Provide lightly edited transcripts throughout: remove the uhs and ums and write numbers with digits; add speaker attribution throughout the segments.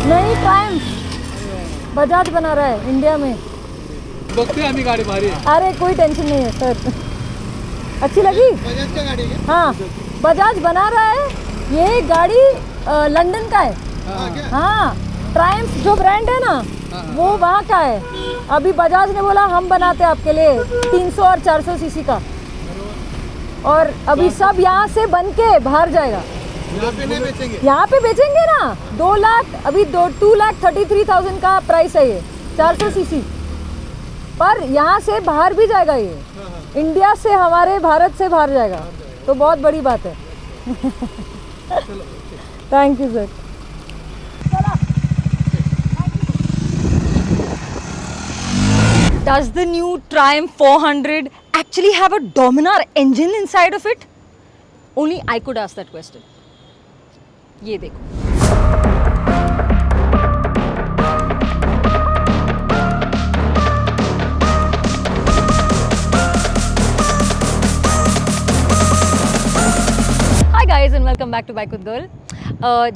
Speaker 1: नहीं, ट्रायम्फ बजाज बना रहा है इंडिया में।
Speaker 2: बघते आम्ही गाडी भारी आहे।
Speaker 1: अरे कोई टेंशन नहीं है सर। अच्छी लगी?
Speaker 2: बजाज का गाडी आहे?
Speaker 1: हाँ, बजाज बना रहा है। ये गाड़ी लंदन का है। हाँ, ट्रायम्फ जो ब्रांड है ना, वो वहाँ का है। अभी बजाज ने बोला हम बनाते हैं आपके लिए 300 और 400 सीसी का, और अभी सब यहाँ से बन के बाहर जाएगा।
Speaker 2: यहाँ पे नहीं बेचेंगे?
Speaker 1: यहाँ पे बेचेंगे ना। 2 लाख, अभी 2,33,000 का प्राइस है ये 400 सीसी, पर यहाँ से बाहर भी जाएगा ये। इंडिया से, हमारे भारत से बाहर जाएगा, तो बहुत बड़ी बात है। Thank you sir. Does the new Triumph 400 actually have a Dominar engine inside of it? Only I could ask that question. ये देखो। Hi guys and welcome back to Bike with Girl.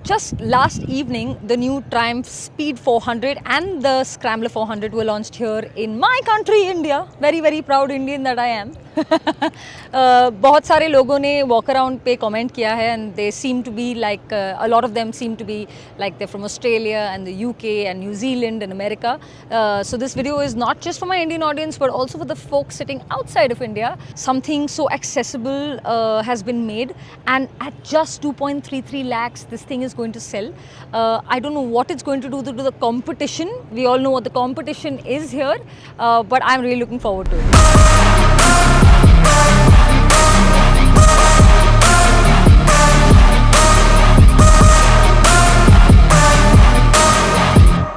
Speaker 1: Just last evening, the new Triumph Speed 400 and the Scrambler 400 were launched here in my country, India. Very, very proud Indian that I am. बहुत सारे लोगों ने walk around पे comment किया है, and they seem to be like a lot of them seem to be like they're from Australia and the UK and New Zealand and America. So this video is not just for my Indian audience but also for the folks sitting outside of India. Something so accessible has been made, and at just 2.33 lakhs this thing is going to sell. I don't know what it's going to do to the competition. We all know what the competition is here, but I'm really looking forward to it.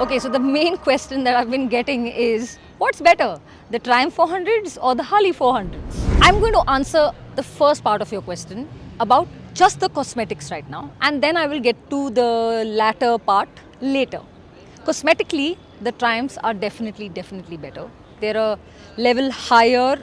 Speaker 1: Okay, so the main question that I've been getting is, what's better, the Triumph 400s or the Harley 400s? I'm going to answer the first part of your question about just the cosmetics right now, and then I will get to the latter part later. Cosmetically, the Triumphs are definitely better. They're a level higher.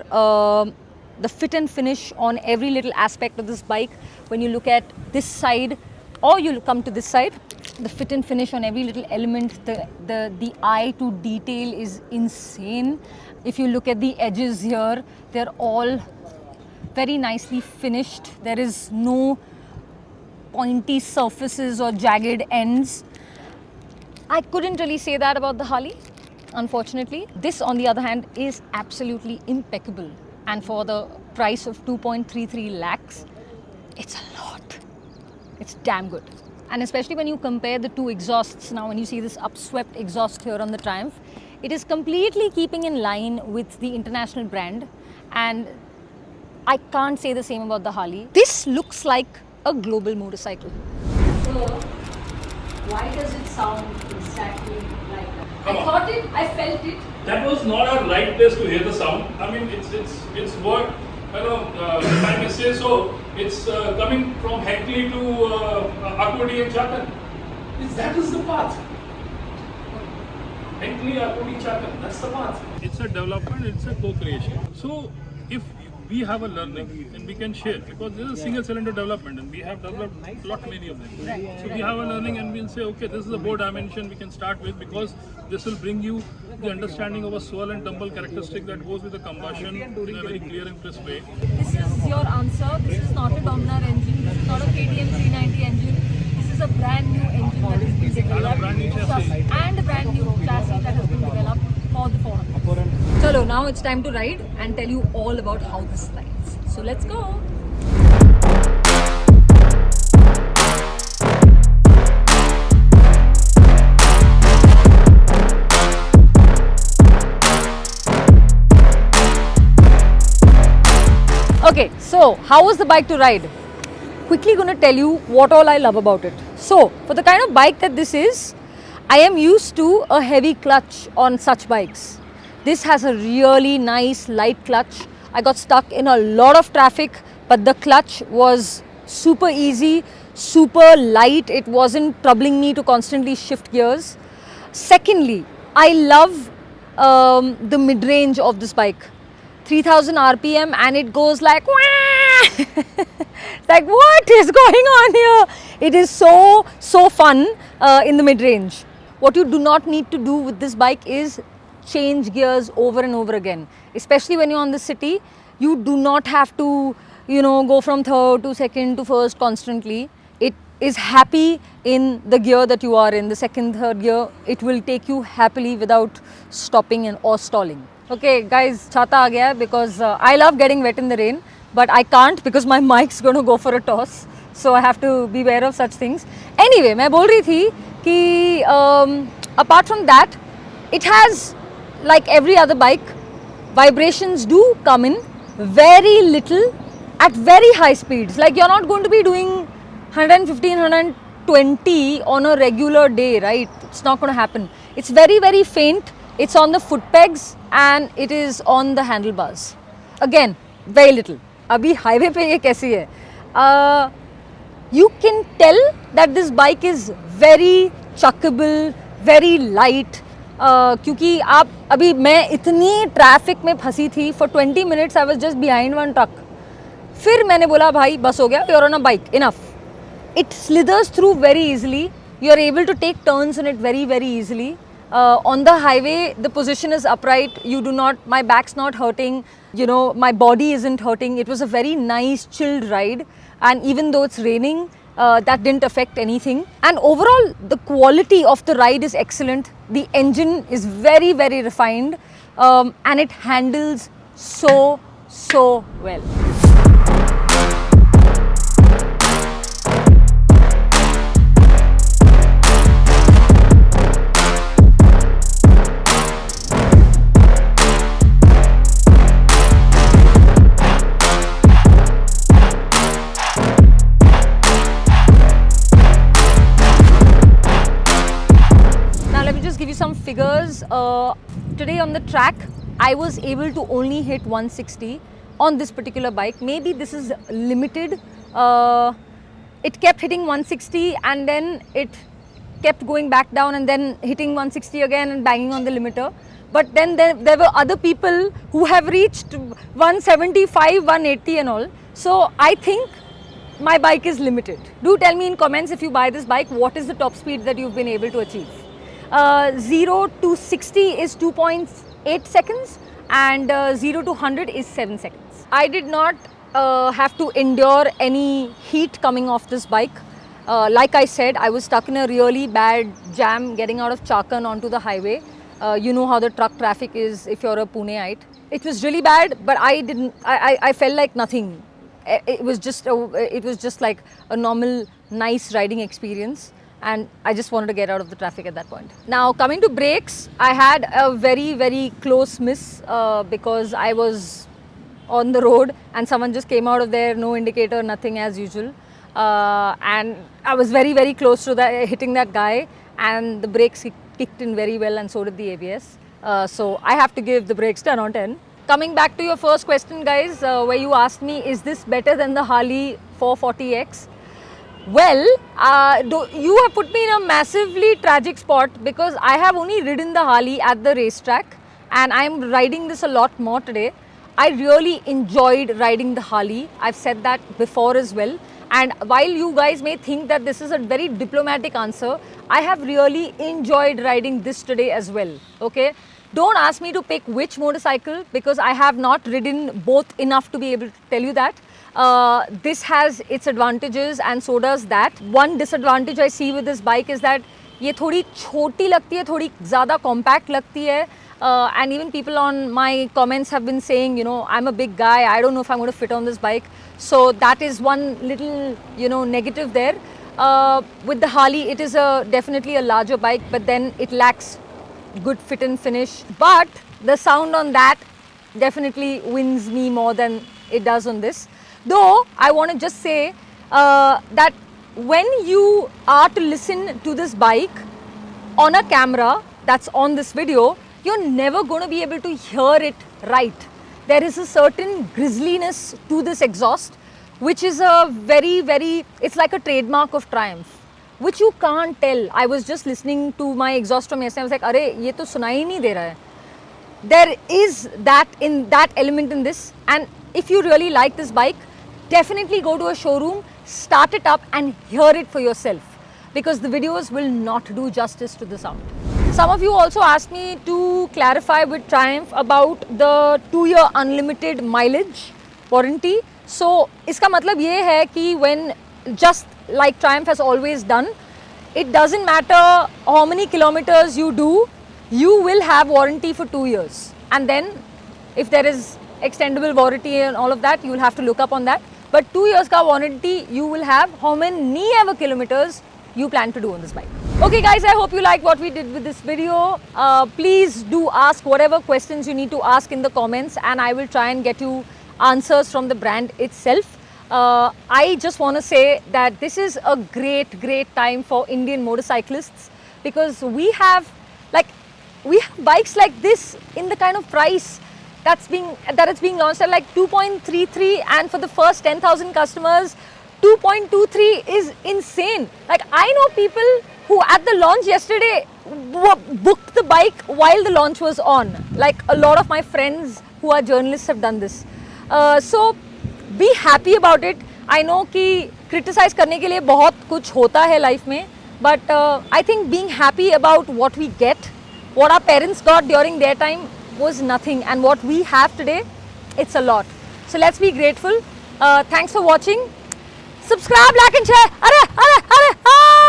Speaker 1: The fit and finish on every little aspect of this bike, when you look at this side or you come to this side, the fit and finish on every little element, the eye to detail is insane. If you look at the edges here, they're all very nicely finished. There is no pointy surfaces or jagged ends. I couldn't really say that about the Harley, unfortunately. This, on the other hand, is absolutely impeccable. And for the price of 2.33 lakhs, it's a lot. It's damn good. And especially when you compare the two exhausts now, when you see this upswept exhaust here on the Triumph, it is completely keeping in line with the international brand. And I can't say the same about the Harley. This looks like a global motorcycle. So, why does it sound exactly like that? I felt it.
Speaker 3: That was not our right place to hear the sound. I mean, it's what, if I may say so, it's coming from Heckley to Akodi and Chakan. That is the path. Heckley, Akodi, Chakan, that's the path. It's a development, it's a co-creation. So, if we have a learning and we can share, because this is a single cylinder development and we have developed many of them. So we have a learning and we'll say, okay, this is a board dimension we can start with, because this will bring you the understanding of a swirl and tumble characteristic that goes with the combustion in a very clear and crisp way.
Speaker 1: This is your answer. This is not a Dominar engine. This is not a KTM 390 engine. This is a brand new engine that has been developed, and a brand new chassis that has been developed for the 400. Chalo, now it's time to ride and tell you all about how this rides. So let's go. Okay, so how was the bike to ride? Quickly going to tell you what all I love about it. So, for the kind of bike that this is, I am used to a heavy clutch on such bikes. This has a really nice light clutch. I got stuck in a lot of traffic, but the clutch was super easy, super light. It wasn't troubling me to constantly shift gears. Secondly, I love the mid-range of this bike. 3000 RPM and it goes like like what is going on here? It is so fun in the mid-range. what you do not need to do with this bike is change gears over and over again. Especially when you're on the city, you do not have to, go from third to second to first constantly. It is happy in the gear that you are in, the second, third gear. It will take you happily without stopping or stalling. Okay, guys, chata aa gaya because I love getting wet in the rain, but I can't because my mic's going to go for a toss. So I have to be aware of such things. Anyway, मैं बोल रही थी कि apart from that, it has, like every other bike, vibrations do come in very little at very high speeds. Like you're not going to be doing 115, 120 on a regular day, right? It's not going to happen. It's very, very faint. It's on the foot pegs and it is on the handlebars. Again, very little. Abhi highway pe ye kaisi hai? You can tell that this bike is very chuckable, very light. क्योंकि आप अभी मैं इतनी traffic में फंसी थी for 20 minutes I was just behind one truck. फिर मैंने बोला भाई बस हो गया, you're on a bike, enough. It slithers through very easily. You're able to take turns in it very, very easily. On the highway, the position is upright. You do not, my back's not hurting. My body isn't hurting. It was a very nice, chilled ride. And even though it's raining, that didn't affect anything. And overall, the quality of the ride is excellent. The engine is very, very refined. And it handles so well. Some figures. Today on the track, I was able to only hit 160 on this particular bike. Maybe this is limited. It kept hitting 160 and then it kept going back down and then hitting 160 again and banging on the limiter. But then there were other people who have reached 175, 180 and all. So I think my bike is limited. Do tell me in comments if you buy this bike, what is the top speed that you've been able to achieve? 0 to 60 is 2.8 seconds and 0 to 100 is 7 seconds. I did not have to endure any heat coming off this bike. Like I said, I was stuck in a really bad jam getting out of Chakan onto the highway. You know how the truck traffic is if you're a Puneite. It was really bad, but I felt like nothing. It was just like a normal, nice riding experience. And I just wanted to get out of the traffic at that point. Now coming to brakes, I had a very, very close miss because I was on the road and someone just came out of there, no indicator, nothing as usual. And I was very, very close to hitting that guy, and the brakes kicked in very well and so did the ABS. So I have to give the brakes 10 on 10. Coming back to your first question guys, where you asked me, is this better than the Harley 440X? Well, you have put me in a massively tragic spot because I have only ridden the Harley at the racetrack and I am riding this a lot more today. I really enjoyed riding the Harley. I've said that before as well. And while you guys may think that this is a very diplomatic answer, I have really enjoyed riding this today as well. Okay? Don't ask me to pick which motorcycle because I have not ridden both enough to be able to tell you that. This has its advantages and so does that. One disadvantage I see with this bike is that ये थोड़ी छोटी लगती है, थोड़ी ज़्यादा compact लगती है. And even people on my comments have been saying, I'm a big guy, I don't know if I'm going to fit on this bike. So that is one little, negative there. With the Harley, it is definitely a larger bike, but then it lacks good fit and finish. But the sound on that definitely wins me more than it does on this. Though, I want to just say that when you are to listen to this bike on a camera that's on this video, you're never going to be able to hear it right. There is a certain grisliness to this exhaust, which is a very, very, it's like a trademark of Triumph, which you can't tell. I was just listening to my exhaust from yesterday. I was like, "Arey, ye to sunai nahi de raha hai." There is that element in this, and if you really like this bike, definitely go to a showroom, start it up and hear it for yourself. because the videos will not do justice to the sound. Some of you also asked me to clarify with Triumph about the 2-year unlimited mileage warranty. So, इसका मतलब ये है कि when, just like Triumph has always done, it doesn't matter how many kilometers you do, you will have warranty for 2 years. And then if there is extendable warranty and all of that, you will have to look up on that. But 2 years ka warranty you will have how many ever kilometers you plan to do on this bike. Okay guys, I hope you like what we did with this video. Please do ask whatever questions you need to ask in the comments, and I will try and get you answers from the brand itself. I just want to say that this is a great time for Indian motorcyclists, because we have bikes like this in the kind of price that it's being launched at like 2.33, and for the first 10,000 customers 2.23 is insane. Like, I know people who at the launch yesterday booked the bike while the launch was on. Like, a lot of my friends who are journalists have done this. So be happy about it. I know कि criticize करने के लिए बहुत कुछ होता है life में, but I think being happy about what we get, what our parents got during their time was nothing, and what we have today, it's a lot. So let's be grateful. Thanks for watching. Subscribe, like and share. Arre, arre, arre, ah!